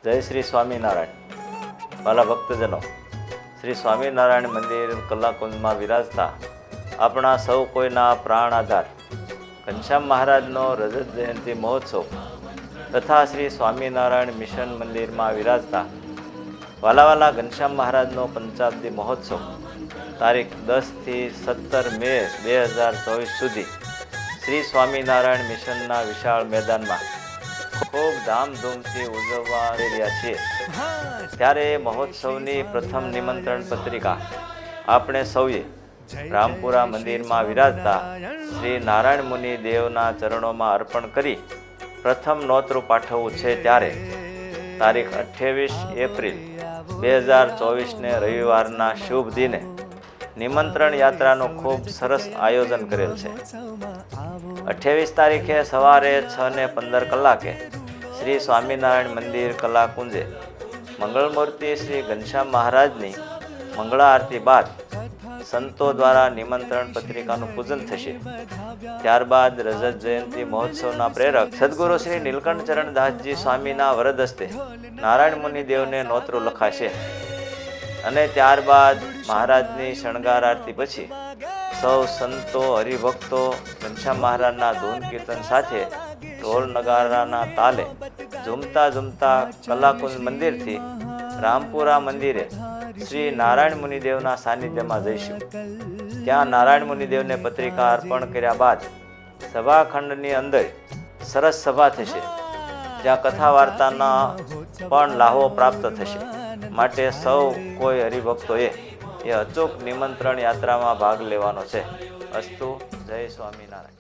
જય શ્રી સ્વામિનારાયણ. વાલા ભક્તજનો, શ્રી સ્વામિનારાયણ મંદિર કલાકુંજમાં વિરાજતા આપણા સૌ કોઈના પ્રાણ આધાર ઘનશ્યામ મહારાજનો રજત જયંતિ મહોત્સવ તથા શ્રી સ્વામિનારાયણ મિશન મંદિરમાં વિરાજતા વાલાવાલા ઘનશ્યામ મહારાજનો પંચાબ્દી મહોત્સવ તારીખ 10 થી 17 મે 2024 સુધી શ્રી સ્વામિનારાયણ મિશનના વિશાળ મેદાનમાં ખૂબ ધામધૂમથી ઉજવવા જઈ રહ્યા છીએ. ત્યારે મહોત્સવની પ્રથમ નિમંત્રણ પત્રિકા આપણે સૌએ રામપુરા મંદિરમાં વિરાજતા શ્રી નારાયણ મુનિ દેવના ચરણોમાં અર્પણ કરી પ્રથમ નોતરું પાઠવવું છે. ત્યારે તારીખ 28 એપ્રિલ 2024ને રવિવારના શુભ દિને નિમંત્રણ યાત્રાનું ખૂબ સરસ આયોજન કરેલ છે. 28 તારીખે સવારે 6:15 કલાકે શ્રી સ્વામિનારાયણ મંદિર કલાકુંજે મંગળમૂર્તિ શ્રી ઘનશ્યામ મહારાજની મંગળા આરતી બાદ સંતો દ્વારા નિમંત્રણ પત્રિકાનું પૂજન થશે. ત્યારબાદ રજત જયંતિ મહોત્સવના પ્રેરક સદગુરુ શ્રી નીલકંઠ ચરણ દાસજી સ્વામીના વરદ હસ્તે નારાયણ મુનિ દેવને નોતરું લખાશે અને ત્યારબાદ મહારાજની શણગાર આરતી પછી સૌ સંતો હરિભક્તો ઘનશ્યામ મહારાજના ધૂન કીર્તન સાથે ઢોલ નગારાના તાલે ઝૂમતા ઝૂમતા કલાકુંજ મંદિરથી રામપુરા મંદિરે શ્રી નારાયણ મુનિદેવના સાનિધ્યમાં જઈશું. ત્યાં નારાયણ મુનિદેવને પત્રિકા અર્પણ કર્યા બાદ સભાખંડની અંદર સરસ સભા થશે, જ્યાં કથા વાર્તાના પણ લાહો પ્રાપ્ત થશે. માટે સૌ કોઈ હરિભક્તોએ અચૂક નિમંત્રણ યાત્રામાં ભાગ લેવાનો છે. અસ્તુ. જય સ્વામિનારાયણ.